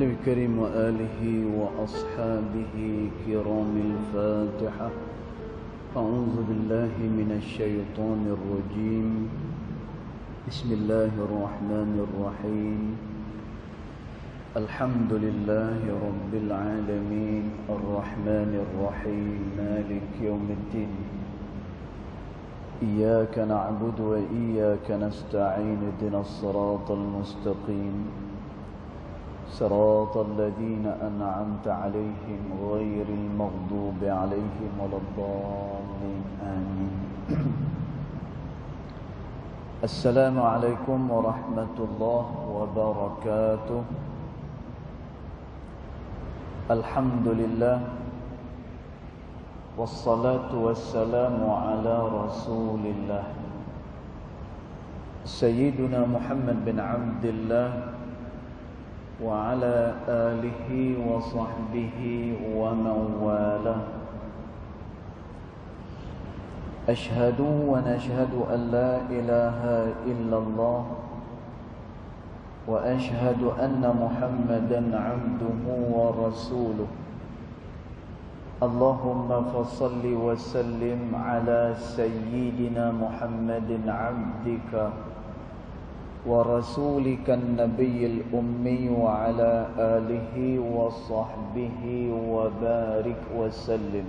الكريم وآله وأصحابه كرام الفاتحة. أعوذ بالله من الشيطان الرجيم. بسم الله الرحمن الرحيم. الحمد لله رب العالمين الرحمن الرحيم مالك يوم الدين. إياك نعبد وإياك نستعين اهدنا الصراط المستقيم صراط الذين أنعمت عليهم غير المغضوب عليهم ولا الضالين آمين. السلام عليكم ورحمة الله وبركاته. الحمد لله والصلاة والسلام على رسول الله سيدنا محمد بن عبد الله وعلى آله وصحبه ومن والاه. أشهد ونشهد أن لا إله إلا الله وأشهد أن محمدا عبده ورسوله. اللهم فصل وسلم على سيدنا محمد عبدك ورسولك النبي الأمي وعلى آله وصحبه وبارك وسلم.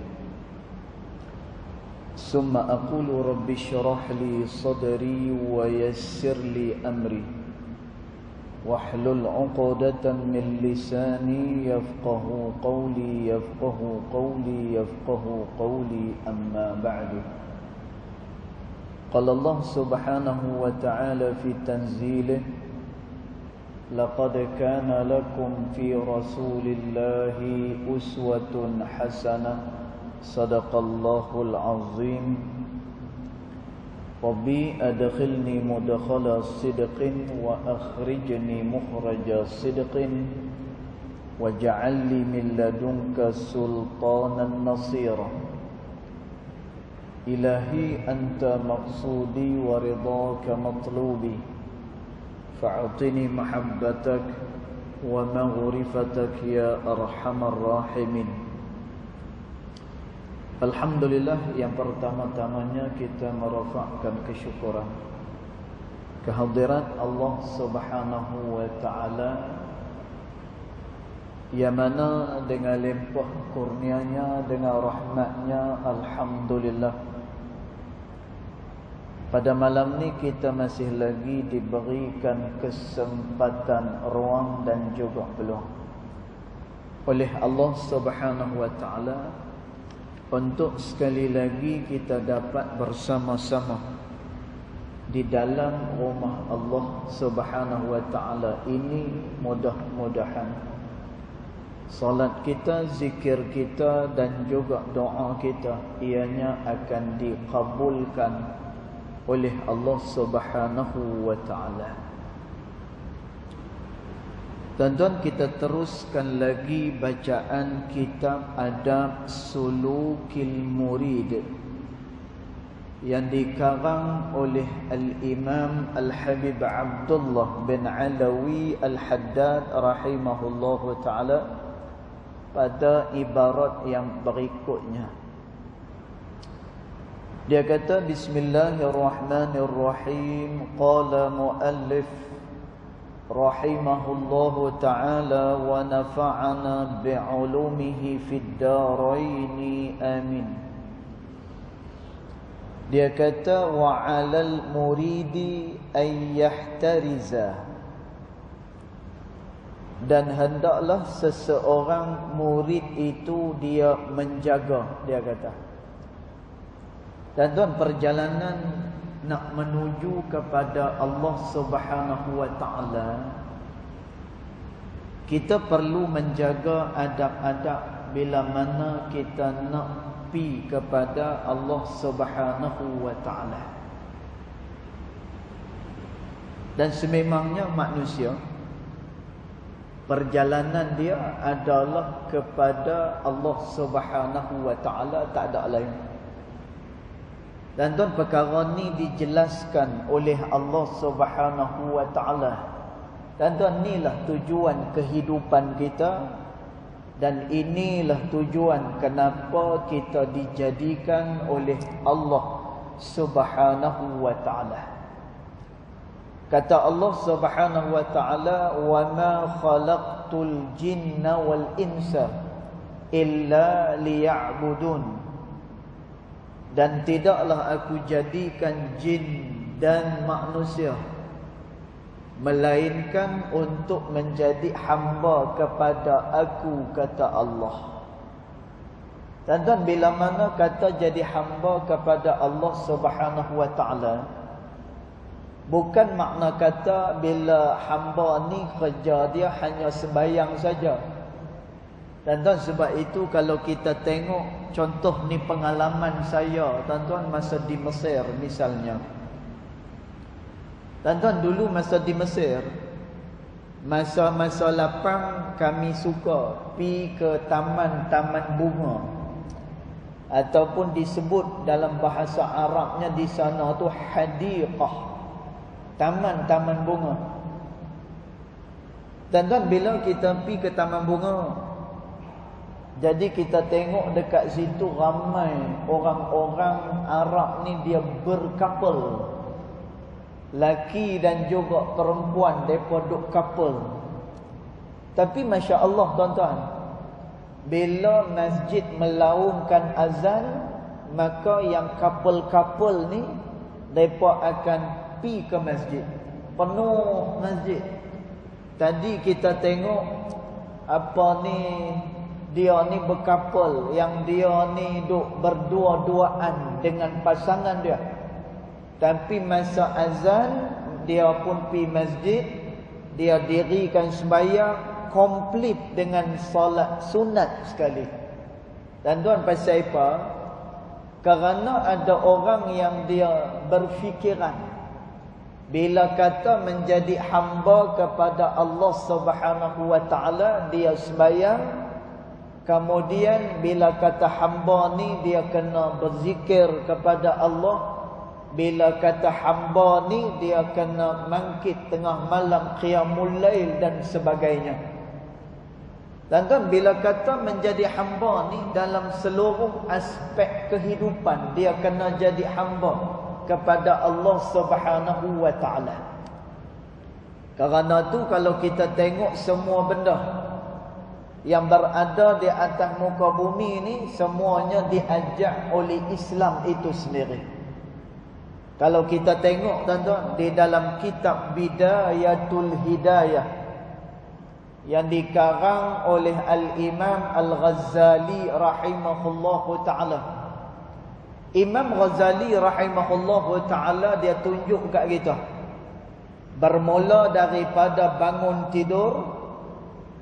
ثم أقول رب اشرح لي صدري ويسر لي أمري واحلل عقدة من لساني يفقه قولي أما بعد. قال الله سبحانه وتعالى في تنزيله: لقد كان لكم في رسول الله أسوة حسنة صدق الله العظيم. ربي أدخلني مدخل صدق وأخرجني مخرج صدق واجعل لي من لدنك سلطانا نصيرا. إلهي أنت مقصودي ورضاك مطلوبي فأعطني محبتك ومغرفتك يا أرحم الراحمين. Alhamdulillah, yang pertama-tamanya kita merafakkan kesyukuran kehadirat Allah Subhanahu wa taala, yang mana dengan limpah kurnianya, dengan rahmatnya, alhamdulillah, pada malam ni kita masih lagi diberikan kesempatan, ruang dan juga peluang oleh Allah Subhanahu wa taala untuk sekali lagi kita dapat bersama-sama di dalam rumah Allah Subhanahu wa taala ini. Mudah-mudahan salat kita, zikir kita dan juga doa kita ianya akan dikabulkan oleh Allah Subhanahu wa taala. Tuan-tuan, kita teruskan lagi bacaan kitab Adab Sulukil Murid yang dikarang oleh Al-Imam Al-Habib Abdullah bin Alawi Al-Haddad rahimahullahu ta'ala pada ibarat yang berikutnya. Dia kata, Bismillahirrahmanirrahim. Qala muallif rahimahullahu ta'ala wa nafa'ana bi'ulumihi fid daraini amin. Dia kata, wa 'alal muridi ay yahtariza, dan hendaklah seseorang murid itu dia menjaga. Dia kata, dan tuan, perjalanan nak menuju kepada Allah Subhanahu wa ta'ala, kita perlu menjaga adab-adab bila mana kita nak pi kepada Allah Subhanahu wa ta'ala. Dan sememangnya manusia, perjalanan dia adalah kepada Allah Subhanahu wa ta'ala, tak ada lain. Dan tuan, perkara ni dijelaskan oleh Allah Subhanahu wa ta'ala Tuan-tuan, inilah tujuan kehidupan kita, dan inilah tujuan kenapa kita dijadikan oleh Allah Subhanahu wa ta'ala. Kata Allah Subhanahu wa ta'ala, "Wa ma khalaqtul jinna wal insa illa liya'budun." Dan tidaklah aku jadikan jin dan manusia melainkan untuk menjadi hamba kepada aku, kata Allah. Tuan-tuan, bila mana kata jadi hamba kepada Allah Subhanahu wa ta'ala, bukan makna kata bila hamba ni kerja dia hanya sembahyang saja. Tuan-tuan, sebab itu kalau kita tengok contoh ni pengalaman saya, tuan-tuan, masa di Mesir misalnya. Tuan-tuan, dulu masa di Mesir, masa-masa lapang kami suka pergi ke taman-taman bunga, ataupun disebut dalam bahasa Arabnya di sana tu hadiqah, taman-taman bunga. Tuan-tuan, bila kita pergi ke taman bunga, jadi kita tengok dekat situ ramai orang-orang Arab ni, dia berkapal, laki dan juga perempuan, mereka duk couple. Tapi Masya Allah, tuan-tuan, bila masjid melaungkan azan, maka yang couple-couple ni mereka akan pergi ke masjid, penuh masjid. Tadi kita tengok apa ni, dia ni berkapal, yang dia ni duk berdua-duaan dengan pasangan dia. Tapi masa azan, dia pun pergi masjid, dia dirikan sembahyang komplit dengan solat sunat sekali. Dan tuan, pasal apa? Kerana ada orang yang dia berfikiran, bila kata menjadi hamba kepada Allah Subhanahu wa ta'ala, dia sembahyang. Kemudian bila kata hamba ni, dia kena berzikir kepada Allah. Bila kata hamba ni, dia kena mangkit tengah malam, qiyamul lail dan sebagainya. Dan tuan, bila kata menjadi hamba ni, dalam seluruh aspek kehidupan, dia kena jadi hamba kepada Allah Subhanahu wa ta'ala. Kerana tu kalau kita tengok semua benda yang berada di atas muka bumi ni, semuanya diajak oleh Islam itu sendiri. Kalau kita tengok, tuan-tuan, di dalam kitab Bidayatul Hidayah yang dikarang oleh Al-Imam Al-Ghazali rahimahullahu ta'ala, Imam Ghazali rahimahullahu ta'ala, dia tunjuk kat kita, bermula daripada bangun tidur,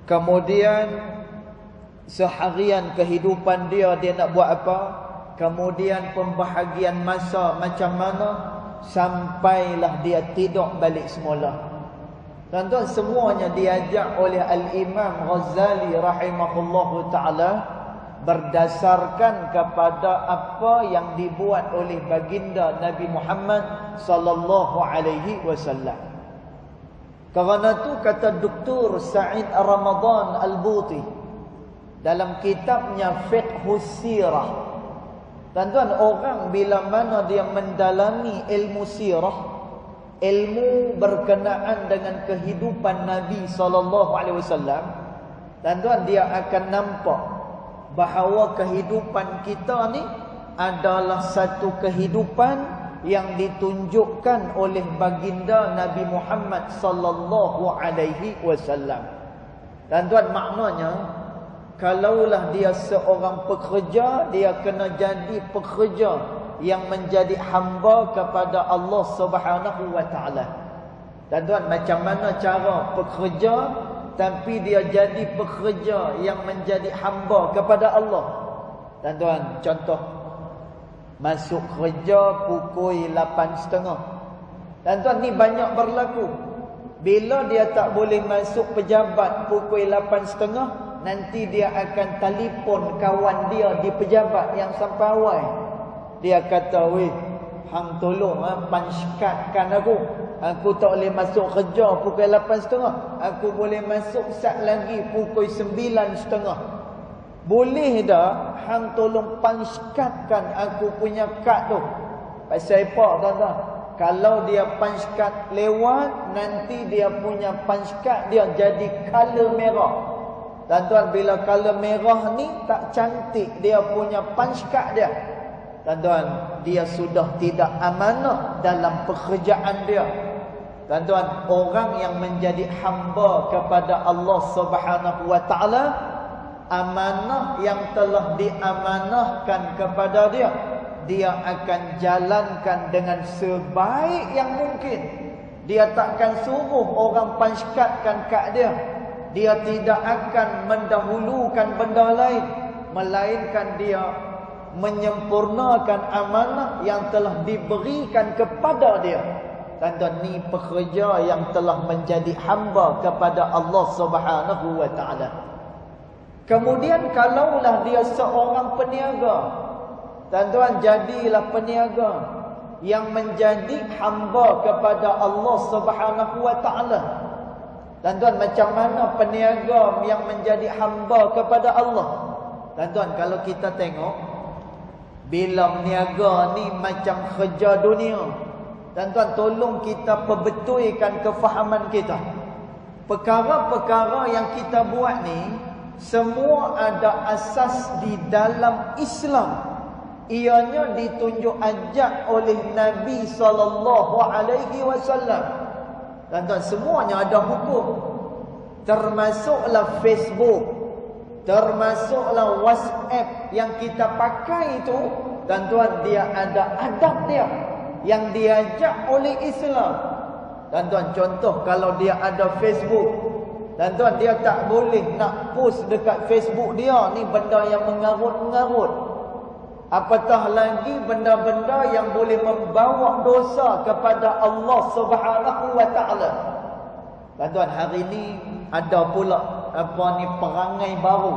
kemudian seharian kehidupan dia nak buat apa, kemudian pembahagian masa macam mana, sampailah dia tidur balik semula. Tuan-tuan, semuanya diajak oleh Al-Imam Ghazali rahimahullahu ta'ala berdasarkan kepada apa yang dibuat oleh baginda Nabi Muhammad sallallahu alaihi wasallam. Kerana tu kata Dr. Sa'id Ramadan Al-Buti dalam kitabnya Fiqhus Sirah, tuan-tuan, orang bila mana dia mendalami ilmu sirah, ilmu berkenaan dengan kehidupan Nabi SAW, tuan-tuan, dia akan nampak bahawa kehidupan kita ni adalah satu kehidupan yang ditunjukkan oleh baginda Nabi Muhammad SAW. Tuan-tuan, maknanya kalaulah dia seorang pekerja, dia kena jadi pekerja yang menjadi hamba kepada Allah Subhanahu wa ta'ala. Tuan-tuan, macam mana cara pekerja tapi dia jadi pekerja yang menjadi hamba kepada Allah? Tuan-tuan, contoh, masuk kerja pukul 8.30. Tuan-tuan, ni banyak berlaku. Bila dia tak boleh masuk pejabat pukul 8.30, nanti dia akan telefon kawan dia di pejabat yang sampai awal. Dia kata, "Weh, hang tolong punch card kan aku. Aku tak boleh masuk kerja pukul 8.30. Aku boleh masuk sat lagi pukul 9.30. Boleh dah hang tolong punch-cardkan aku punya kad tu. Pasal apa tuan-tuan? Kalau dia punch-card lewat, nanti dia punya punch-card dia jadi color merah. Tuan-tuan, bila color merah ni tak cantik dia punya punch-card dia, tuan-tuan, dia sudah tidak amanah dalam pekerjaan dia. Tuan-tuan, orang yang menjadi hamba kepada Allah Subhanahu wa taala, amanah yang telah diamanahkan kepada dia, dia akan jalankan dengan sebaik yang mungkin. Dia takkan suruh orang punch-cardkan kad dia. Dia tidak akan mendahulukan benda lain, melainkan dia menyempurnakan amanah yang telah diberikan kepada dia. Tuan-tuan, ni pekerja yang telah menjadi hamba kepada Allah Subhanahu wa taala. Kemudian kalaulah dia seorang peniaga, tuan-tuan, jadilah peniaga yang menjadi hamba kepada Allah Subhanahu wa taala. Tuan-tuan, macam mana peniaga yang menjadi hamba kepada Allah? Tuan-tuan, kalau kita tengok, bila berniaga ni macam kerja dunia, tuan-tuan, tolong kita perbetulkan kefahaman kita. Perkara-perkara yang kita buat ni semua ada asas di dalam Islam. Ianya ditunjuk ajak oleh Nabi SAW. Tuan-tuan, semuanya ada hukum. Termasuklah Facebook, termasuklah WhatsApp yang kita pakai itu, tuan-tuan, dia ada adab dia yang diajak oleh Islam. Tuan-tuan, contoh kalau dia ada Facebook, tuan-tuan, dia tak boleh nak post dekat Facebook dia ni benda yang mengarut-mengarut. Apatah lagi benda-benda yang boleh membawa dosa kepada Allah Subhanahu wa taala. Tuan-tuan, hari ni ada pula perangai baru,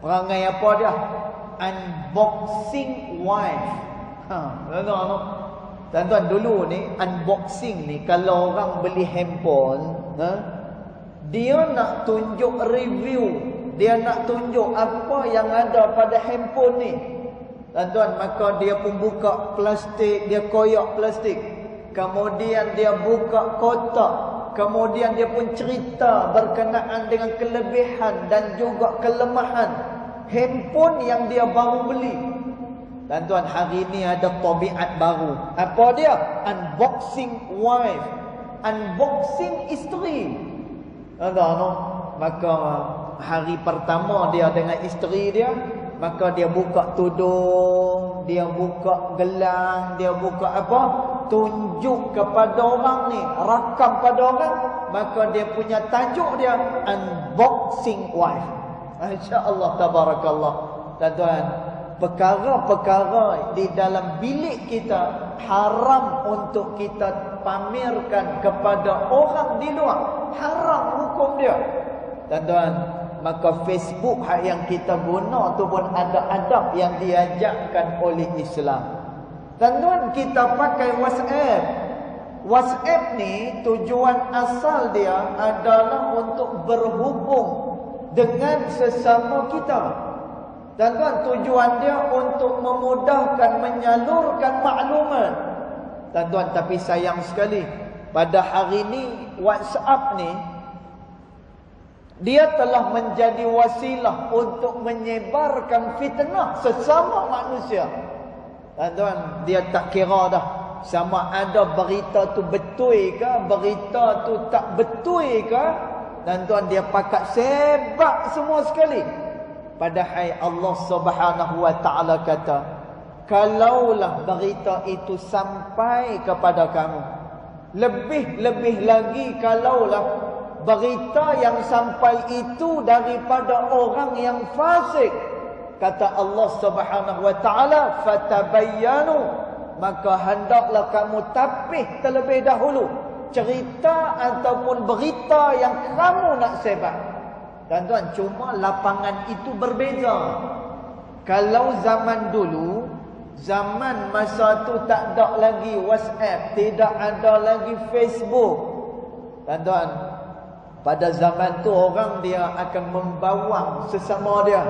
perangai apa dia? Unboxing wife. Tuan-tuan, dulu ni unboxing ni, kalau orang beli handphone, dia nak tunjuk review, dia nak tunjuk apa yang ada pada handphone ni. Tuan-tuan, maka dia pun buka plastik, dia koyak plastik, kemudian dia buka kotak, kemudian dia pun cerita berkenaan dengan kelebihan dan juga kelemahan handphone yang dia baru beli. Tuan-tuan, hari ni ada tabiat baru. Apa dia? Unboxing wife, unboxing isteri. Tuan-tuan, maka hari pertama dia dengan isteri dia, maka dia buka tudung, dia buka gelang, dia buka apa, tunjuk kepada orang ni, rakam pada orang, maka dia punya tajuk dia unboxing wife. Insya-Allah, tabarakallah. Tuan-tuan, perkara-perkara di dalam bilik kita haram untuk kita pamerkan kepada orang di luar. Haram hukum dia. Tuan-tuan, maka Facebook yang kita guna tu pun ada adab yang diajarkan oleh Islam. Tuan-tuan, kita pakai WhatsApp. WhatsApp ni tujuan asal dia adalah untuk berhubung dengan sesama kita. Tuan-tuan, tujuan dia untuk memudahkan menyalurkan maklumat. Tuan-tuan, tapi sayang sekali, pada hari ni WhatsApp ni dia telah menjadi wasilah untuk menyebarkan fitnah sesama manusia. Tuan-tuan, dia tak kira dah sama ada berita tu betul ke, berita tu tak betul ke. Tuan-tuan, dia pakat sebab semua sekali. Padahal Allah Subhanahu wa taala kata, kalaulah berita itu sampai kepada kamu, lebih-lebih lagi kalaulah berita yang sampai itu daripada orang yang fasik, kata Allah Subhanahu wa taala, fatabayyanu, maka hendaklah kamu tapih terlebih dahulu cerita ataupun berita yang kamu nak sebar. Tuan-tuan, cuma lapangan itu berbeza. Kalau zaman dulu Zaman masa tu tak ada lagi WhatsApp, tidak ada lagi Facebook. Tuan-tuan, pada zaman tu orang dia akan membawang sesama dia.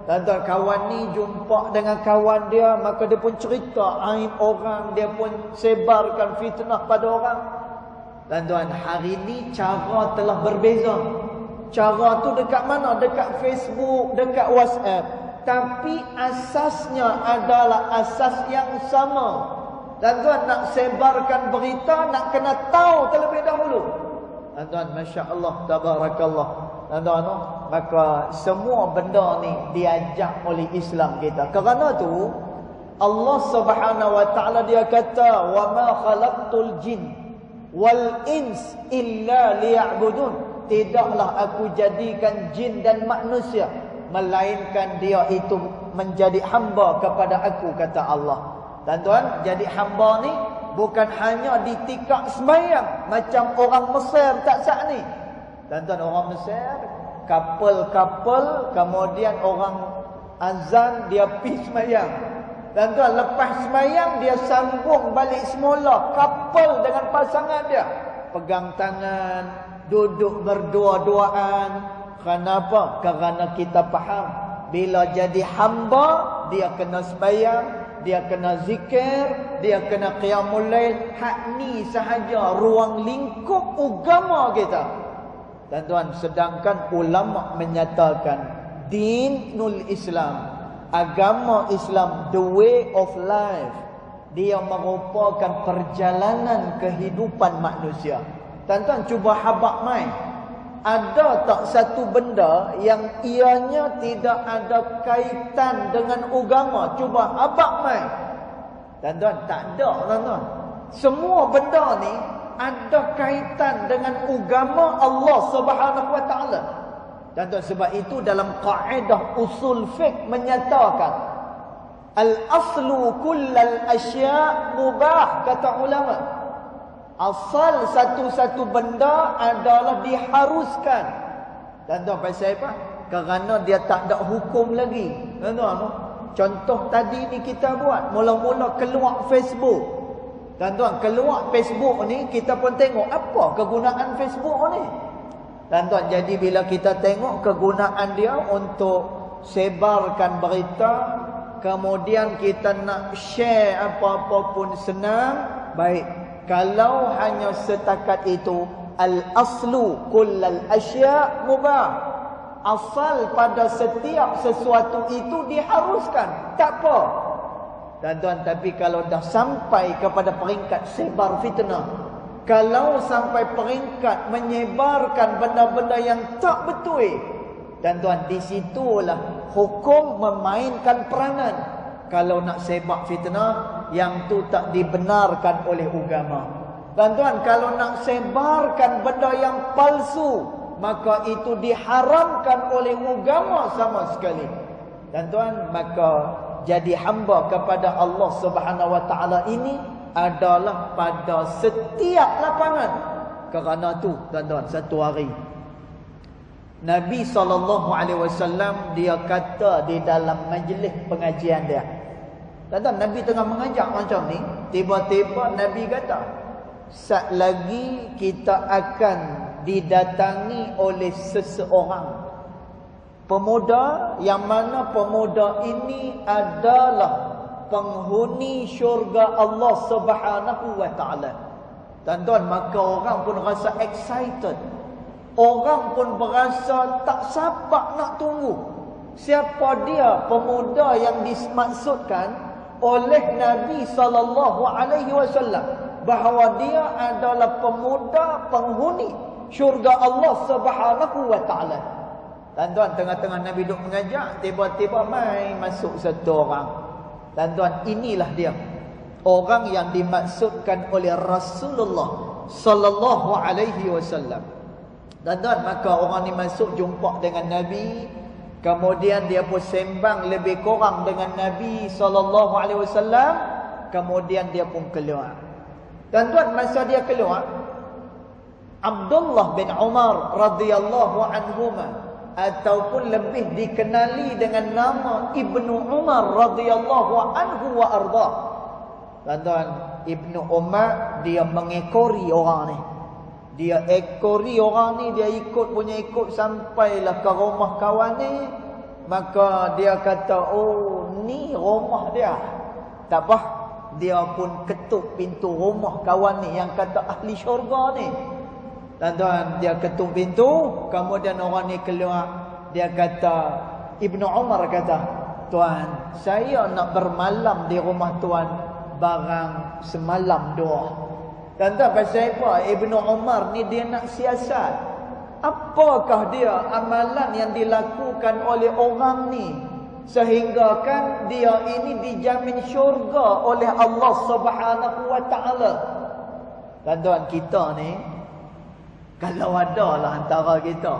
Tuan-tuan, kawan ni jumpa dengan kawan dia, maka dia pun cerita aib orang, dia pun sebarkan fitnah pada orang. Tuan-tuan, hari ni cara telah berbeza. Cara tu dekat mana? Dekat Facebook, dekat WhatsApp. Tapi asasnya adalah asas yang sama. Tuan-tuan, nak sebarkan berita, nak kena tahu terlebih dahulu. Tuan-tuan, Masya Allah, Tabarakallah. Tuan-tuan, maka semua benda ni diajak oleh Islam kita. Kerana tu Allah Subhanahu wa taala dia kata, "Wa ma khalaqtul jin wal ins illa liya'budun." Tidaklah aku jadikan jin dan manusia melainkan dia itu menjadi hamba kepada aku, kata Allah. Tuan-tuan, jadi hamba ni bukan hanya di tikak sembahyang macam orang Mesir tak sah ni. Tuan-tuan, orang Mesir kapal-kapal, kemudian orang azan dia pergi sembahyang. Tuan-tuan, lepas sembahyang dia sambung balik semula kapal dengan pasangan dia, pegang tangan, duduk berdua-duaan. Kenapa? Kerana kita faham, bila jadi hamba dia kena sembahyang, dia kena zikir, dia kena qiyamul lail. Hak ni sahaja ruang lingkup agama kita. Tuan-tuan, sedangkan ulama menyatakan dinul Islam, agama Islam, the way of life, dia merupakan perjalanan kehidupan manusia. Tuan-tuan, cuba habaq mai. Ada tak satu benda yang ianya tidak ada kaitan dengan agama? Cuba habaq mai. Tuan-tuan, tak ada, tuan-tuan. Semua benda ni ada kaitan dengan agama Allah Subhanahu wa taala. Tuan-tuan, sebab itu dalam kaedah usul fiqh menyatakan al-aslu kullal asya' mubah, kata ulama. Asal satu-satu benda adalah diharuskan. Tuan-tuan, pasal apa? Kerana dia tak ada hukum lagi. Tuan-tuan, contoh tadi ni kita buat, mula-mula keluar Facebook. Tuan-tuan, keluar Facebook ni, kita pun tengok apa kegunaan Facebook ni. Tuan-tuan, jadi bila kita tengok kegunaan dia untuk sebarkan berita, kemudian kita nak share apa-apa pun senang, baik. Kalau hanya setakat itu, al-aslu kullal asya' mubah. Asal pada setiap sesuatu itu diharuskan, tak apa. Tuan-tuan, tapi kalau dah sampai kepada peringkat sebar fitnah, kalau sampai peringkat menyebarkan benda-benda yang tak betul, tuan-tuan, di situlah hukum memainkan peranan. Kalau nak sebar fitnah, yang tu tak dibenarkan oleh agama. Tuan-tuan, kalau nak sebarkan benda yang palsu, maka itu diharamkan oleh agama sama sekali. Tuan-tuan, maka jadi hamba kepada Allah Subhanahu wa taala ini adalah pada setiap lapangan. Kerana tu, tuan-tuan, satu hari Nabi SAW dia kata di dalam majlis pengajian dia. Tuan-tuan, Nabi tengah mengajar macam ni, tiba-tiba Nabi kata, sat lagi kita akan didatangi oleh seseorang pemuda, yang mana pemuda ini adalah penghuni syurga Allah Subhanahu wa taala. Tuan-tuan, maka orang pun rasa excited. Orang pun berasa tak sabar nak tunggu. Siapa dia pemuda yang dimaksudkan oleh Nabi SAW, bahawa dia adalah pemuda penghuni syurga Allah Subhanahu wa taala. Tuan-tuan, tengah-tengah Nabi duduk mengajar, tiba-tiba masuk satu orang. Tuan-tuan, inilah dia orang yang dimaksudkan oleh Rasulullah sallallahu alaihi wasallam. Tuan-tuan, maka orang ni masuk jumpa dengan Nabi, kemudian dia pun sembang lebih kurang dengan Nabi sallallahu alaihi wasallam, kemudian dia pun keluar. Tuan-tuan, masa dia keluar, Abdullah bin Umar radhiyallahu anhuma ataupun lebih dikenali dengan nama Ibnu Umar radhiyallahu anhu wa arda. Tuan-tuan, Ibnu Umar dia mengekori orang ni. Dia ekori orang ni, dia ikut sampailah ke rumah kawan ni. Maka dia kata, oh ni rumah dia. Tak apa, dia pun ketuk pintu rumah kawan ni yang kata ahli syurga ni. Tuan-tuan, dia ketuk pintu, kemudian orang ni keluar. Dia kata, Ibnu Umar kata, tuan, saya nak bermalam di rumah tuan barang semalam doa. Tuan-tuan, pasal apa? Ibnu Umar ni dia nak siasat. Apakah dia amalan yang dilakukan oleh orang ni sehingga kan dia ini dijamin syurga oleh Allah Subhanahu wa taala. Tuan-tuan, kita ni kalau ada lah antara kita,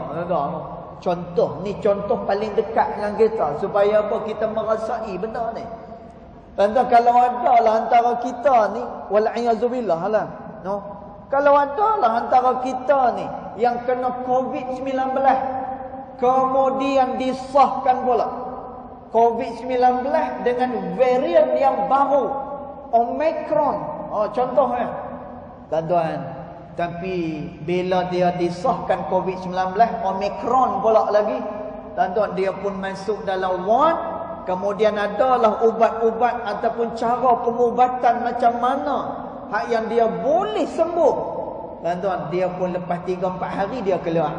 contoh ni contoh paling dekat dengan kita supaya apa kita merasai benda ni. Tuan-tuan, kalau ada lah antara kita ni wal'iyazubillah lah, no. Kalau ada lah antara kita ni yang kena COVID-19 kemudian disahkan pula COVID-19 dengan varian yang baru Omicron. Contohnya tuan-tuan, tapi bila dia disahkan COVID-19 Omicron pula lagi, tuan-tuan, dia pun masuk dalam ward. Kemudian adalah ubat-ubat ataupun cara pengubatan macam mana hak yang dia boleh sembuh. Tuan-tuan, dia pun lepas 3-4 hari dia keluar.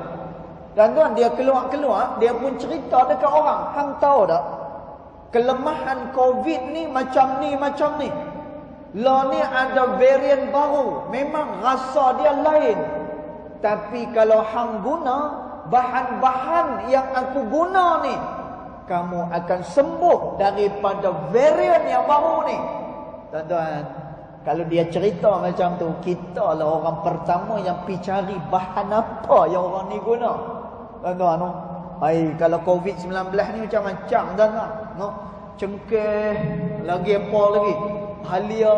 Tuan-tuan, dia keluar, dia pun cerita dekat orang. Hang tahu tak? Kelemahan COVID ni macam ni. Lah ni ada varian baru. Memang rasa dia lain. Tapi kalau hang guna bahan-bahan yang aku guna ni, kamu akan sembuh daripada varian yang baru ni. Tuan-tuan, kalau dia cerita macam tu, kita lah orang pertama yang pergi cari bahan apa yang orang ni guna. Tuan-tuan, no? Kalau COVID-19 ni macam-macam, tuan-tuan, no? Cengkeh, lagi apa lagi? Halia.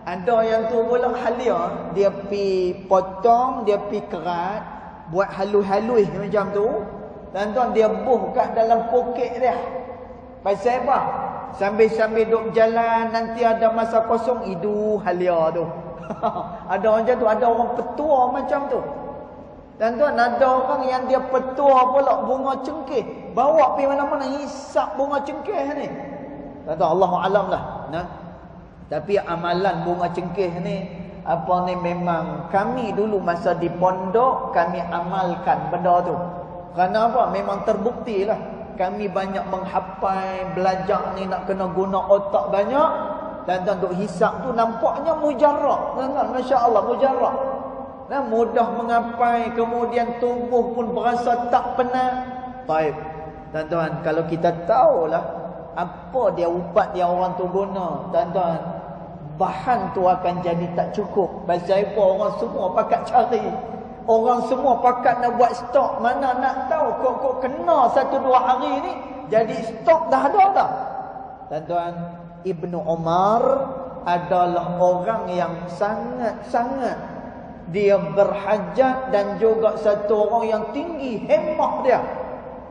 Ada yang tu pula halia, dia pergi potong, dia pergi kerat, buat halus-halus macam tu. Tuan-tuan, dia buh kat dalam poket dia. Pasal apa? Sambil-sambil duk jalan, nanti ada masa kosong, idu halia tu. Ada orang macam tu, ada orang petua macam tu. Tuan-tuan, ada orang yang dia petua pula bunga cengkeh, bawa pergi mana-mana hisap bunga cengkeh ni. Tuan-tuan, Allahu'alam lah, nah. Tapi amalan bunga cengkeh ni, apa ni, memang kami dulu masa di pondok, kami amalkan benda tu. Kerana apa? Memang terbukti lah. Kami banyak menghafal, belajar ni nak kena guna otak banyak. Dan untuk hisap tu nampaknya mujarab. Masya Allah, mujarab. Dan mudah menghafal, kemudian tubuh pun berasa tak penat. Baik. Tuan-tuan, kalau kita tahulah apa dia ubat yang orang tu guna, tuan-tuan, bahan tu akan jadi tak cukup. Pasal apa? Orang semua pakat cari. Orang semua pakat nak buat stok. Mana nak tahu kok kena 1-2 hari ni jadi stok dah ada dah. Tuan-tuan, Ibnu Umar adalah orang yang sangat-sangat dia berhajat dan juga satu orang yang tinggi himmah dia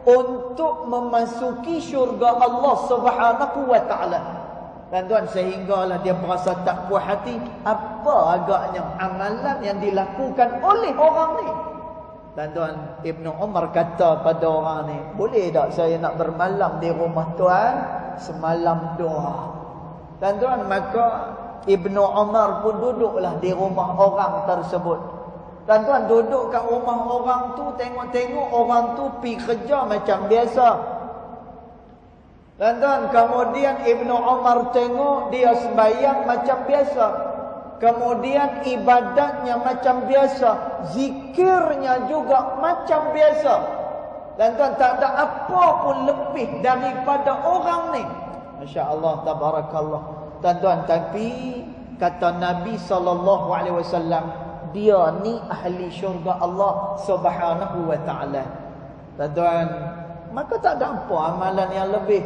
untuk memasuki syurga Allah Subhanahu wa taala. Tuan-tuan, sehinggalah dia berasa tak puas hati. Apa agaknya amalan yang dilakukan oleh orang ni? Tuan-tuan, Ibnu Umar kata pada orang ni, boleh tak saya nak bermalam di rumah tuan semalam doa? Tuan-tuan, maka Ibnu Umar pun duduklah di rumah orang tersebut. Tuan-tuan, duduk kat rumah orang tu, tengok-tengok orang tu pergi kerja macam biasa. Tuan-tuan, kemudian Ibnu Umar tengok dia sembahyang macam biasa. Kemudian ibadatnya macam biasa. Zikirnya juga macam biasa. Tuan-tuan, tak ada apa pun lebih daripada orang ni. Masya Allah, tabarakallah. Tuan-tuan, tapi kata Nabi SAW, dia ni ahli syurga Allah Subhanahu wa ta'ala. Tuan-tuan, maka tak ada apa amalan yang lebih.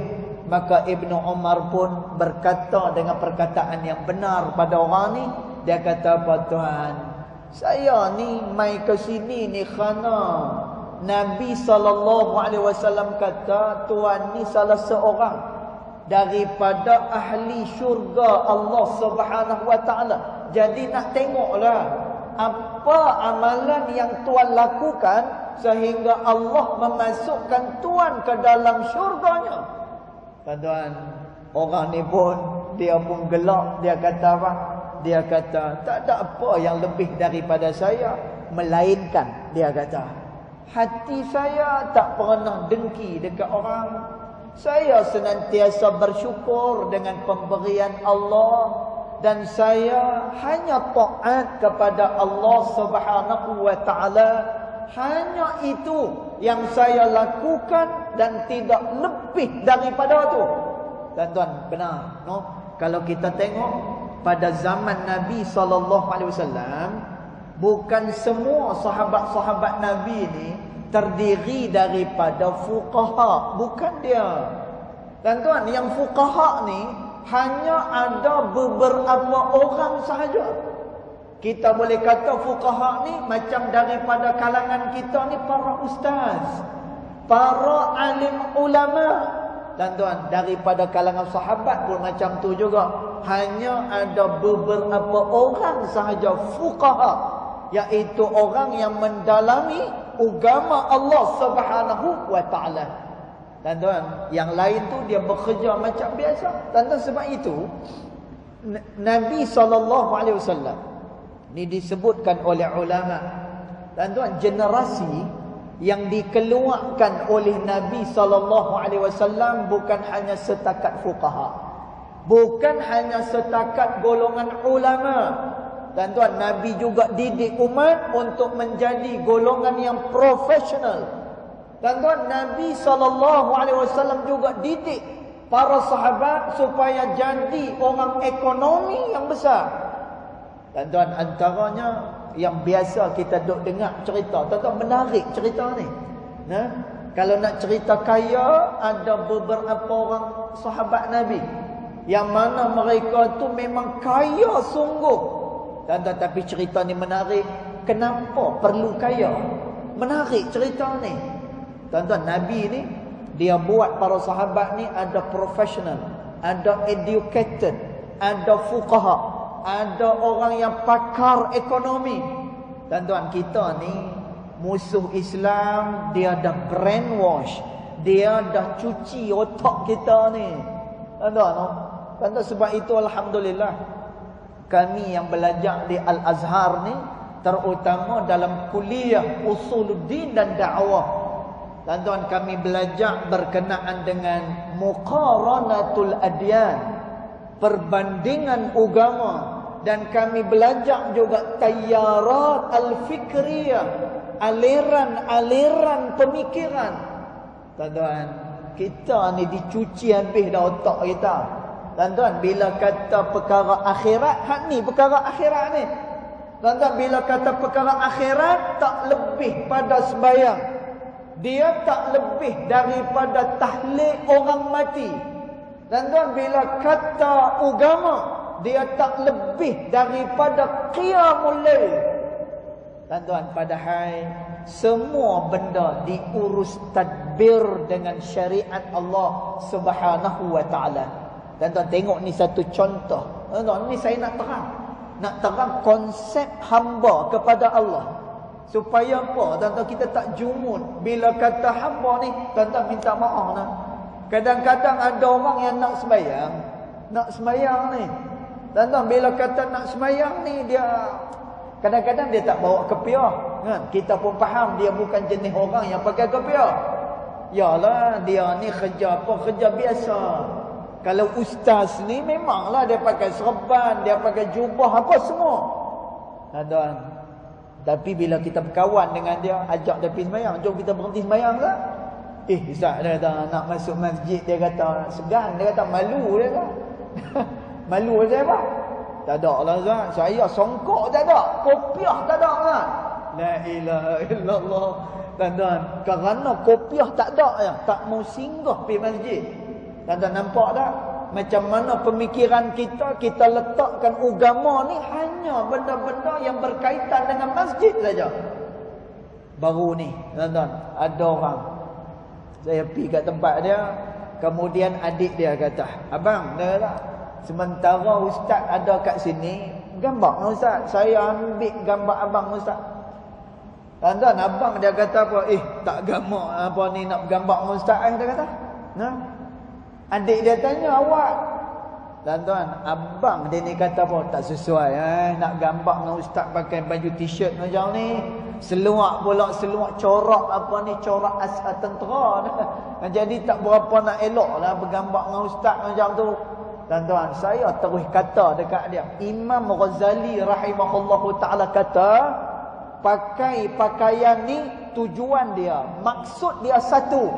Maka Ibnu Umar pun berkata dengan perkataan yang benar pada orang ni. Dia kata, apa tuan, saya ni mai ke sini ni kerana Nabi SAW kata, tuan ni salah seorang daripada ahli syurga Allah Subhanahu wa taala. Jadi nak tengoklah apa amalan yang tuan lakukan sehingga Allah memasukkan tuan ke dalam syurganya. Tuan-tuan, orang ni pun dia pun gelak, dia kata apa? Dia kata, tak ada apa yang lebih daripada saya, melainkan dia kata, hati saya tak pernah dengki dekat orang. Saya senantiasa bersyukur dengan pemberian Allah dan saya hanya taat kepada Allah Subhanahu wa taala. Hanya itu yang saya lakukan dan tidak lebih daripada itu. Tuan-tuan, benar, no? Kalau kita tengok pada zaman Nabi SAW, bukan semua sahabat-sahabat Nabi ni terdiri daripada fuqaha, bukan dia. Tuan-tuan, yang fuqaha ni hanya ada beberapa orang sahaja. Kita boleh kata fuqaha ni macam daripada kalangan kita ni para ustaz, para alim ulama. Tuan-tuan, daripada kalangan sahabat pun macam tu juga. Hanya ada beberapa orang sahaja fuqaha, iaitu orang yang mendalami agama Allah Subhanahu wa taala. Tuan-tuan, yang lain tu dia bekerja macam biasa. Tuan-tuan, sebab itu Nabi SAW ni disebutkan oleh ulama. Tuan-tuan, generasi yang dikeluarkan oleh Nabi SAW bukan hanya setakat fuqaha, bukan hanya setakat golongan ulama. Tuan-tuan, Nabi juga didik umat untuk menjadi golongan yang profesional. Tuan-tuan, Nabi SAW juga didik para sahabat supaya jadi orang ekonomi yang besar. Tuan-tuan, antaranya yang biasa kita duk dengar cerita. Tuan-tuan, menarik cerita ni. Nah, kalau nak cerita kaya, ada beberapa orang sahabat Nabi yang mana mereka tu memang kaya sungguh. Tuan-tuan, tapi cerita ni menarik. Kenapa perlu kaya? Menarik cerita ni. Tuan-tuan, Nabi ni dia buat para sahabat ni ada profesional, ada educated, ada fuqaha, ada orang yang pakar ekonomi. Tuan-tuan, kita ni musuh Islam, dia dah brainwash, dia dah cuci otak kita ni. Tuan-tuan, tuan-tuan, sebab itu alhamdulillah kami yang belajar di Al-Azhar ni, terutama dalam kuliah Usuluddin dan Dakwah, tuan-tuan, kami belajar berkenaan dengan muqaranatul adyan, perbandingan agama. Dan kami belajar juga tayyarat al-fikriyah, aliran-aliran pemikiran. Tuan-tuan, kita ni dicuci habis dah otak kita. Tuan-tuan, bila kata perkara akhirat, hak ni perkara akhirat ni. Tuan-tuan, bila kata perkara akhirat, tak lebih pada sembahyang. Dia tak lebih daripada tahlil orang mati. Tuan-tuan, bila kata agama, dia tak lebih daripada qiyamul lail. Tuan-tuan, padahal semua benda diurus tadbir dengan syariat Allah Subhanahu wa taala. Tuan-tuan, tengok ni satu contoh. Tuan-tuan, ni saya nak terang konsep hamba kepada Allah. Supaya apa? Tuan-tuan, kita tak jumun. Bila kata hamba ni, tuan-tuan minta maaf lah. Kadang-kadang ada orang yang nak sembahyang ni. Tuan-tuan, bila kata nak sembahyang ni, dia kadang-kadang dia tak bawa kepiah, kan? Kita pun faham dia bukan jenis orang yang pakai kepiah. Yalah, dia ni kerja apa? Kerja biasa. Kalau ustaz ni memanglah dia pakai serban, dia pakai jubah apa semua. Tuan-tuan, tapi bila kita berkawan dengan dia, ajak dia pergi sembahyang, jom kita berhenti sembahyang lah. Ustaz, dia kata nak masuk masjid, dia kata segan, dia kata malu, dia kata. Malu saya apa? Tak ada lah Ustaz, saya songkok tak ada, kopiah tak ada kan. La ilaha illallah. Tuan-tuan, kerana kopiah tak ada ya, tak mau singgah pergi masjid. Tuan-tuan, nampak tak? Macam mana pemikiran kita letakkan agama ni hanya benda-benda yang berkaitan dengan masjid saja. baru ni, tuan-tuan, ada orang saya pergi kat tempat dia, kemudian adik dia kata, abang, dia kata, sementara ustaz ada kat sini, gambar dengan ustaz, saya ambil gambar abang ustaz. Tuan-tuan, abang dia kata apa? Tak gambar apa ni nak gambar dengan ustaz, dia kata. Nah. Adik dia tanya, awak? Tuan-tuan, abang dia ni kata apa? Tak sesuai, nak gambar dengan ustaz pakai baju t-shirt macam ni. Seluar pula, seluar corak apa ni, corak asal tentera. Jadi tak berapa nak elok lah bergambar dengan ustaz macam tu. Tuan-tuan, saya terus kata dekat dia, Imam Ghazali rahimahullahu ta'ala kata, pakai pakaian ni tujuan dia, maksud dia satu,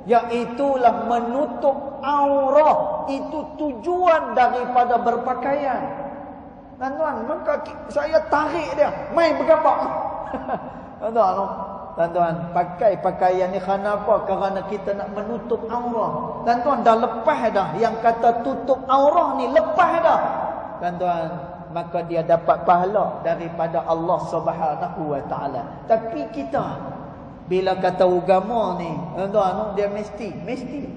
iaitulah menutup aurah. Itu tujuan daripada berpakaian. Tuan-tuan, maka saya tarik dia, main bergambar. Tuan-tuan, pakai pakaian ni kerana apa? Kerana kita nak menutup aurah. Tuan-tuan, dah lepas dah yang kata tutup aurah ni, lepas dah. Tuan-tuan, maka dia dapat pahala daripada Allah Subhanahu wa taala. Tapi kita bila kata agama ni, tuan-tuan, dia mesti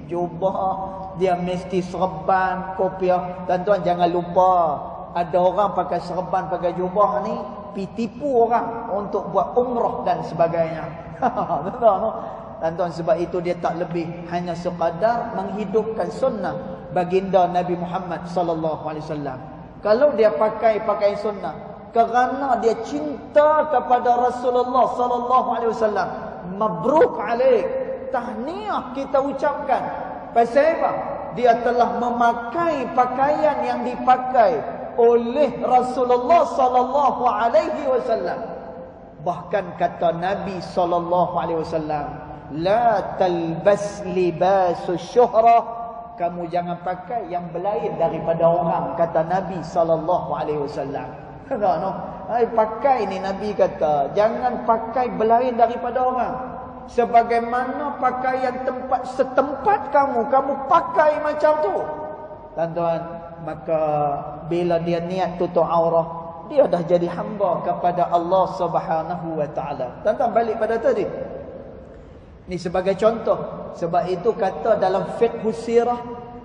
jubah, dia mesti serban, kopiah. Tuan-tuan, jangan lupa, ada orang pakai serban, pakai jubah ni pi tipu orang untuk buat umrah dan sebagainya. Tuan-tuan, sebab itu dia tak lebih hanya sekadar menghidupkan sunnah baginda Nabi Muhammad sallallahu alaihi wasallam. Kalau dia pakai pakaian sunnah kerana dia cinta kepada Rasulullah sallallahu alaihi wasallam, mabruk alaik, tahniah kita ucapkan. Pasal apa? Dia telah memakai pakaian yang dipakai oleh Rasulullah sallallahu alaihi wasallam. Bahkan kata Nabi sallallahu alaihi wasallam, la talbas libasus syuhrah, kamu jangan pakai yang berlain daripada orang, kata Nabi sallallahu alaihi wasallam. Pakai ni Nabi kata, jangan pakai berlain daripada orang. Sebagaimana pakaian tempat setempat kamu pakai macam tu. Tuan-tuan, maka bila dia niat tutup aurah, dia dah jadi hamba kepada Allah Subhanahu wa taala. Tuan-tuan, balik pada tadi. Ni sebagai contoh. Sebab itu kata dalam fiqh sirah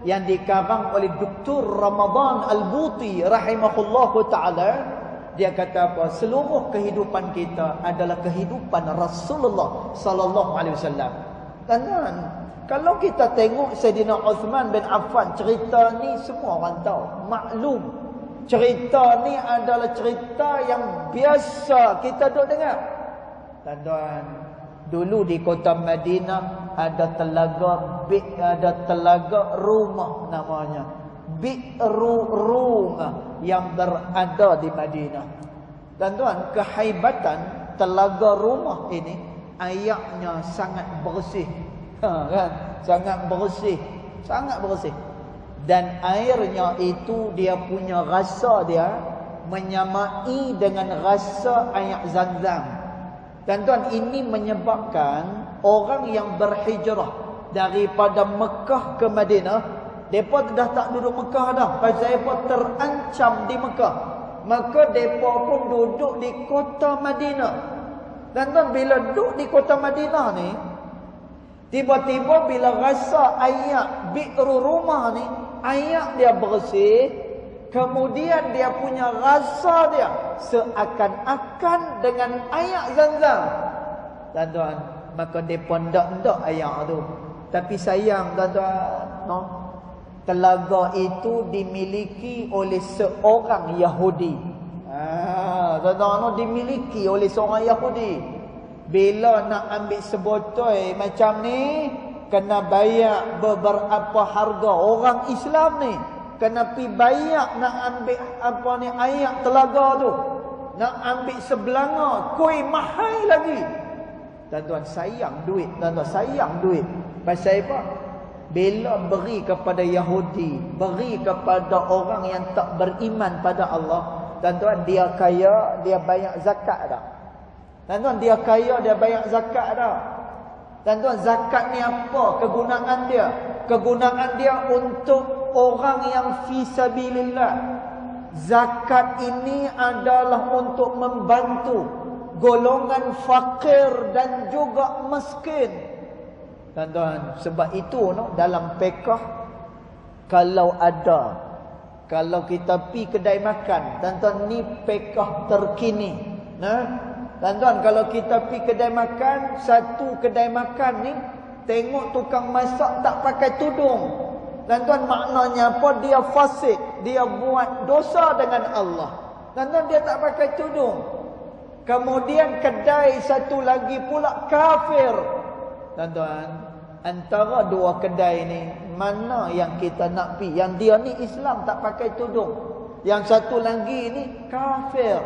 yang dikarang oleh Dr. Ramadan Al-Buti rahimahullahu taala, dia kata apa? Seluruh kehidupan kita adalah kehidupan Rasulullah sallallahu alaihi wasallam. Tuan-tuan, kalau kita tengok Sayyidina Uthman bin Affan, cerita ni semua orang tahu, maklum. Cerita ni adalah cerita yang biasa kita duk dengar. Tuan-tuan, dulu di kota Madinah ada telaga rumah namanya. Bi'ru Rumah yang berada di Madinah. Tuan-tuan, kehaibatan telaga rumah ini, airnya sangat bersih. Kan? Sangat bersih. Dan airnya itu dia punya rasa dia menyamai dengan rasa air Zam-Zam. Tuan-tuan, ini menyebabkan orang yang berhijrah daripada Mekah ke Madinah, mereka dah tak duduk Mekah dah, pasal mereka terancam di Mekah. Maka mereka pun duduk di kota Madinah. Tuan-tuan, bila duduk di kota Madinah ni, tiba-tiba bila rasa air Bi'ru Rumah ni, air dia bersih, kemudian dia punya rasa dia seakan-akan dengan air Zam-Zam. Tuan-tuan, maka mereka ndak air tu. Tapi sayang tuan-tuan, telaga itu dimiliki oleh seorang Yahudi. Tuan-tuan, dimiliki oleh seorang Yahudi. Bila nak ambil sebotol macam ni, kena bayar beberapa harga. Orang Islam ni kena pi bayar nak ambil air telaga tu. Nak ambil sebelanga, kuih mahal lagi. Tuan-tuan, sayang duit. Tuan-tuan, sayang duit. Pasal apa? Bila beri kepada Yahudi, beri kepada orang yang tak beriman pada Allah, tuan-tuan, dia kaya, dia bayar zakat dah. Tuan-tuan, dia kaya, dia bayar zakat dah. Tuan-tuan, zakat ni apa kegunaan dia? Kegunaan dia untuk orang yang fi sabilillah. Zakat ini adalah untuk membantu golongan fakir dan juga miskin. Tuan-tuan, sebab itu dalam fiqh kalau kita pi kedai makan, tuan-tuan, ni fiqh terkini. Tuan-tuan, kalau kita pi kedai makan, satu kedai makan ni tengok tukang masak tak pakai tudung. Tuan-tuan, maknanya apa? Dia fasik, dia buat dosa dengan Allah. Tuan-tuan, dia tak pakai tudung. Kemudian kedai satu lagi pula kafir. Tuan-tuan, antara dua kedai ni, mana yang kita nak pi? Yang dia ni Islam tak pakai tudung, yang satu lagi ni kafir.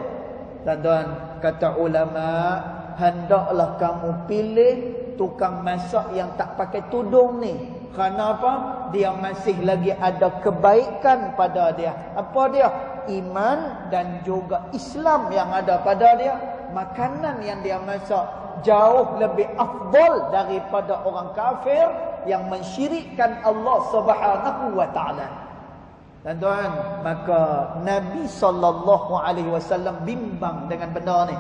Tuan-tuan, kata ulama, hendaklah kamu pilih tukang masak yang tak pakai tudung ni. Kerana apa? Dia masih lagi ada kebaikan pada dia. Apa dia? Iman dan juga Islam yang ada pada dia. Makanan yang dia masak jauh lebih afdal daripada orang kafir yang mensyirikkan Allah Subhanahu wa taala. Tuan-tuan, maka Nabi SAW bimbang dengan benda ni.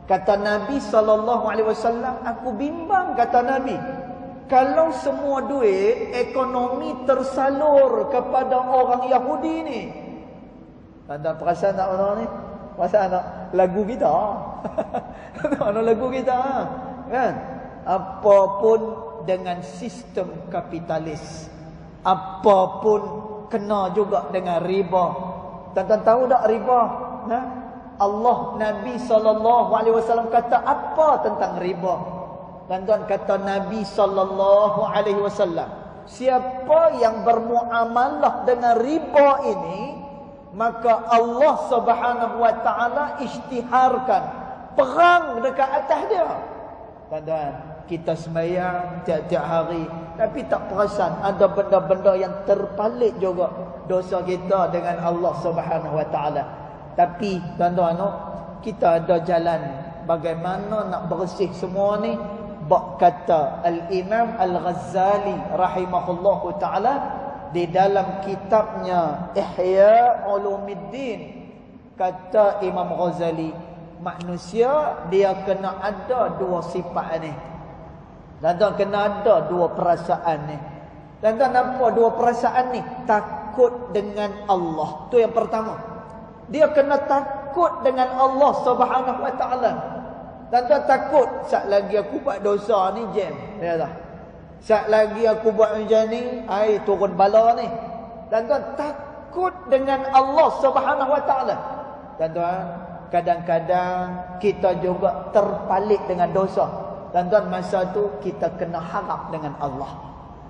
Kata Nabi SAW, aku bimbang, kata Nabi, kalau semua duit ekonomi tersalur kepada orang Yahudi ni. Tuan-tuan, perasan tak benda ni? Perasan tak? Lagu kita. Mana lagu kita? Kan? Apapun dengan sistem kapitalis, apapun kena juga dengan riba. Tuan-tuan tahu tak riba? Allah, Nabi SAW kata apa tentang riba? Tuan-tuan, kata Nabi SAW, siapa yang bermuamalah dengan riba ini, maka Allah Subhanahu wa taala isytiharkan perang dekat atas dia. Tuan-tuan, kita sembahyang tiap-tiap hari, tapi tak perasan ada benda-benda yang terpalit juga dosa kita dengan Allah Subhanahu wa taala. Tapi tuan-tuan, kita ada jalan bagaimana nak bersih semua ni. Bak kata Al-Imam Al-Ghazali rahimahullahu taala di dalam kitabnya Ihya Ulumuddin, kata Imam Ghazali, manusia dia kena ada dua sifat ni. Tuan-tuan, kena ada dua perasaan ni. Tuan-tuan, apa dua perasaan ni? Takut dengan Allah. Tu yang pertama. Dia kena takut dengan Allah Subhanahu wa taala. Tuan-tuan, takut sat lagi aku buat dosa ni jam. Ya tak? Sat lagi aku buat macam ni, ai turun bala ni. Tuan-tuan, takut dengan Allah Subhanahu wa taala. Tuan-tuan, kadang-kadang kita juga terpalit dengan dosa. Tuan-tuan, masa tu kita kena harap dengan Allah.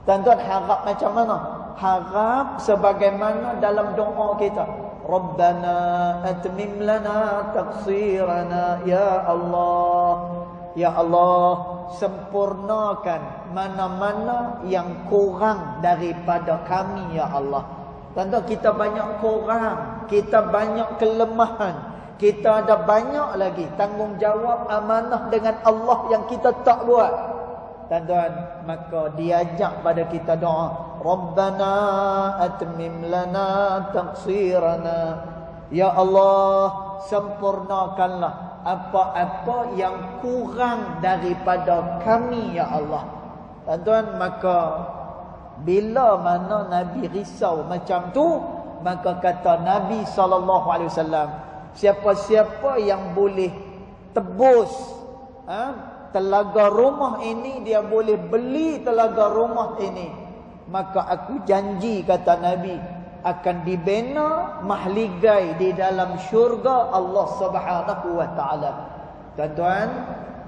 Tuan-tuan, harap macam mana? Harap sebagaimana dalam doa kita. Rabbana atmim lana taqsirana, ya Allah. Ya Allah, sempurnakan mana-mana yang kurang daripada kami, ya Allah. Tuan-tuan, kita banyak kurang, kita banyak kelemahan, kita ada banyak lagi tanggungjawab amanah dengan Allah yang kita tak buat. Tuan-tuan, maka diajak pada kita doa, Rabbana atmim lana taqsirana, ya Allah, sempurnakanlah apa-apa yang kurang daripada kami, ya Allah. Tuan-tuan, maka bila mana Nabi risau macam tu, maka kata Nabi SAW, siapa-siapa yang boleh tebus telaga rumah ini, dia boleh beli telaga rumah ini, maka aku janji, kata Nabi, akan dibina mahligai di dalam syurga Allah Subhanahu wa taala. Tuan-tuan,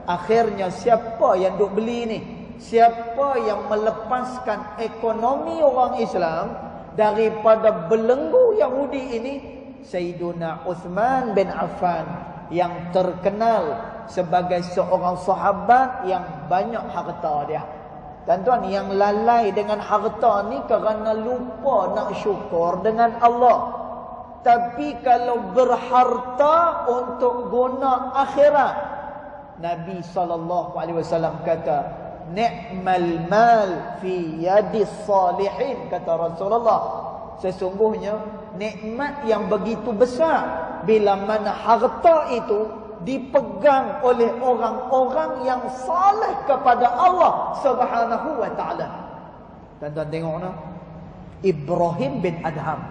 akhirnya siapa yang duk beli ni? Siapa yang melepaskan ekonomi orang Islam daripada belenggu Yahudi ini? Sayyiduna Uthman bin Affan, yang terkenal sebagai seorang sahabat yang banyak harta dia. Tuan-tuan, yang lalai dengan harta ni kerana lupa nak syukur dengan Allah. Tapi kalau berharta untuk guna akhirat, Nabi SAW kata, ni'mal mal fi yadis salihin, kata Rasulullah. Sesungguhnya nikmat yang begitu besar bila mana harta itu dipegang oleh orang-orang yang saleh kepada Allah Subhanahu wa taala. Tuan-tuan tengok nah. Ibrahim bin Adham.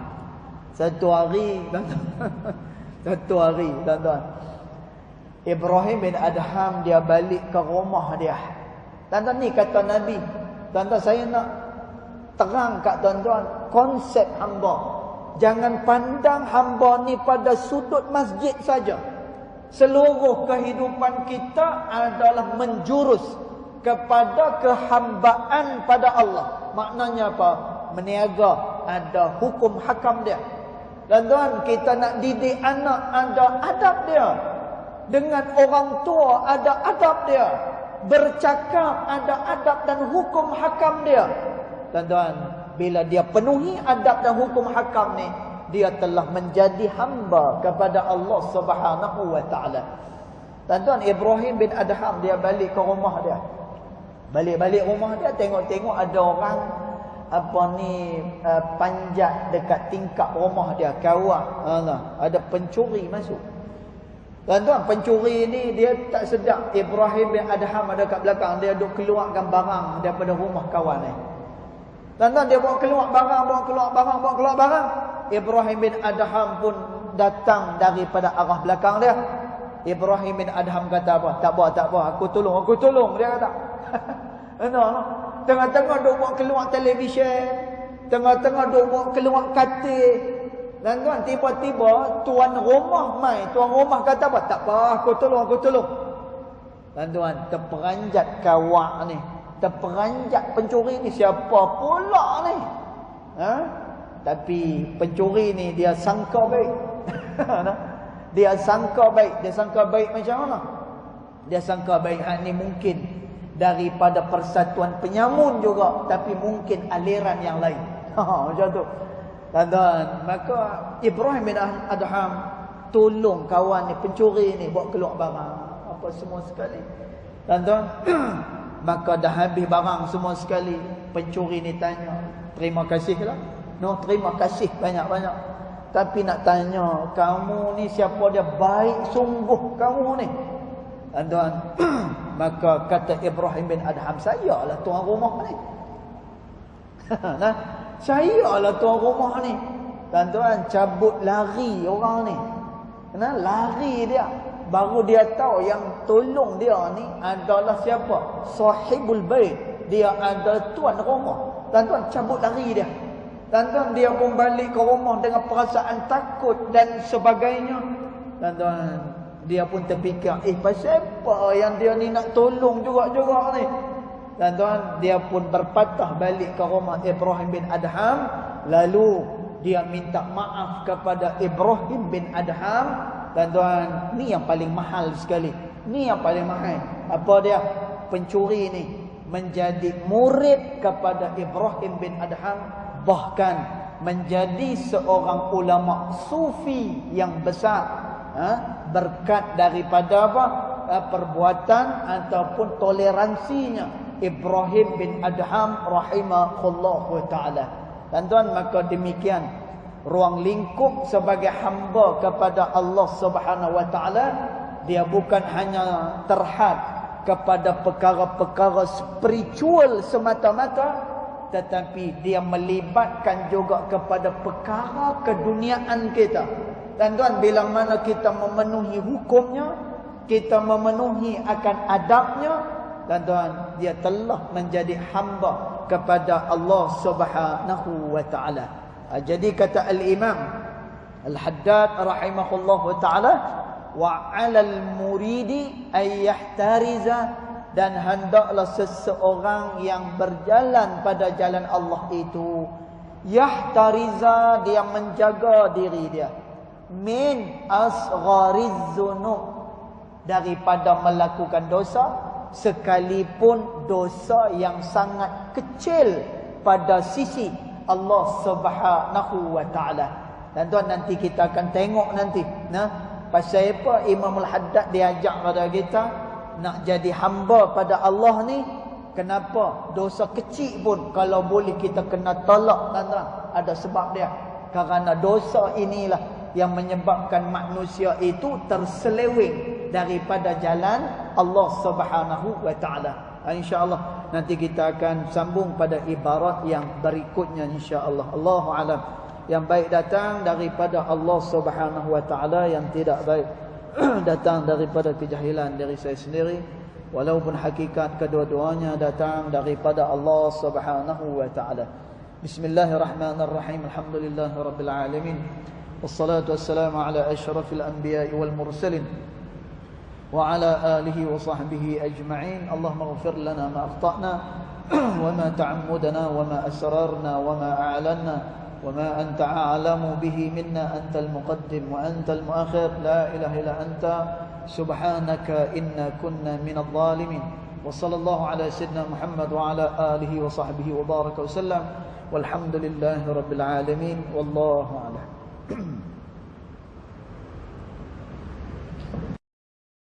Satu hari tuan-tuan. Ibrahim bin Adham dia balik ke rumah dia. Tuan-tuan ni kata Nabi. Tuan-tuan saya nak terang kat tuan-tuan konsep hamba. Jangan pandang hamba ni pada sudut masjid saja. Seluruh kehidupan kita adalah menjurus kepada kehambaan pada Allah. Maknanya apa? Meniaga, ada hukum hakam dia. Tuan-tuan, kita nak didik anak, ada adab dia. Dengan orang tua ada adab dia. Bercakap ada adab dan hukum hakam dia. Tuan-tuan, bila dia penuhi adab dan hukum hakam ni, dia telah menjadi hamba kepada Allah Subhanahu wa taala. Tuan-tuan, Ibrahim bin Adham dia balik ke rumah dia. Balik-balik rumah dia, tengok-tengok ada orang panjat dekat tingkap rumah dia, kawat. Ada pencuri masuk. Tuan-tuan, pencuri ni dia tak sedar Ibrahim bin Adham ada kat belakang, dia duk keluarkan barang daripada rumah kawan ni. Tuan-tuan, dia bawa keluar barang. Ibrahim bin Adham pun datang daripada arah belakang dia. Ibrahim bin Adham kata apa? Tak apa, aku tolong, dia kata. Tengah-tengah duk bawa keluar televisyen, tengah-tengah duk bawa keluar katil. Tuan-tuan, tiba-tiba tuan rumah kata apa? Tak apa, aku tolong. Tuan-tuan, terperanjat kawak ni, terperanjat pencuri ni, siapa pula ni? Tapi pencuri ni dia sangka baik. Dia sangka baik macam mana? Dia sangka baik ni mungkin daripada persatuan penyamun juga, tapi mungkin aliran yang lain. Macam tu. Tuan-tuan, maka Ibrahim bin Adham tolong kawan ni, pencuri ni, bawa keluar barang apa semua sekali. Tuan-tuan, maka dah habis barang semua sekali. Pencuri ni tanya, terima kasih lah. Terima kasih banyak-banyak. Tapi nak tanya, kamu ni siapa dia? Baik sungguh kamu ni. Tuan-tuan, maka kata Ibrahim bin Adham, saya lah tuan rumah ni. Saya lah tuan rumah ni. Tuan-tuan, cabut lari orang ni. Lari dia. Baru dia tahu yang tolong dia ni adalah siapa? Sahibul bait. Dia ada tuan rumah. Tuan-tuan, cabut lari dia. Tuan-tuan, dia pun balik ke rumah dengan perasaan takut dan sebagainya. Tuan-tuan, dia pun terfikir, pasal apa yang dia ni nak tolong juga ni? Tuan-tuan, dia pun berpatah balik ke rumah Ibrahim bin Adham. Lalu dia minta maaf kepada Ibrahim bin Adham. Tuan-tuan, ni yang paling mahal sekali. Ni yang paling mahal. Apa dia? Pencuri ni menjadi murid kepada Ibrahim bin Adham, bahkan menjadi seorang ulama sufi yang besar. Berkat daripada apa? Perbuatan ataupun toleransinya Ibrahim bin Adham rahimahullahu ta'ala. Tuan-tuan, maka demikian ruang lingkup sebagai hamba kepada Allah Subhanahu wa ta'ala. Dia bukan hanya terhad kepada perkara-perkara spiritual semata-mata, tetapi dia melibatkan juga kepada perkara keduniaan kita. Tuan-tuan, bila mana kita memenuhi hukumnya, kita memenuhi akan adabnya, tuan-tuan, dia telah menjadi hamba kepada Allah Subhanahu wa ta'ala. Jadi kata Al-Imam Al-Haddad rahimahullahu ta'ala, wa 'alal muridi ay yahtariza, dan hendaklah seseorang yang berjalan pada jalan Allah itu, yahtariza, dia menjaga diri dia, min asghariz dzunub, daripada melakukan dosa, sekalipun dosa yang sangat kecil pada sisi Allah Subhanahu wa ta'ala. Dan tuan, nanti kita akan tengok nanti, pasal apa Imam Al-Haddad diajak pada kita nak jadi hamba pada Allah ni. Kenapa? Dosa kecil pun kalau boleh kita kena tolak, tuan-tuan. Ada sebab dia. Kerana dosa inilah yang menyebabkan manusia itu terseleweng daripada jalan Allah Subhanahu wa taala. InsyaAllah nanti kita akan sambung pada ibarat yang berikutnya insya-Allah. Allahu alam. Yang baik datang daripada Allah Subhanahu wa taala, yang tidak baik datang daripada kejahilan dari saya sendiri. Walaupun hakikat kedua-duanya datang daripada Allah Subhanahu wa taala. Bismillahirrahmanirrahim. Alhamdulillahirabbil alamin. Wassalatu wassalamu ala asyrafil anbiya'i wal mursalin wa ala alihi wa sahbihi ajma'in. Allahumma ighfir lana ma akhtana wa ma ta'ammudna wa ma asrarna wa ma a'lanna wa ma anta a'lamu bihi minna, antal muqaddim wa antal muakhir, la ilaha illa anta subhanaka inna kunna minadh dhalimin. Wa sallallahu ala sayyidina Muhammad wa ala alihi wa sahbihi wa baraka wa sallam. Walhamdulillahi rabbil alamin. Wallahu a'lam.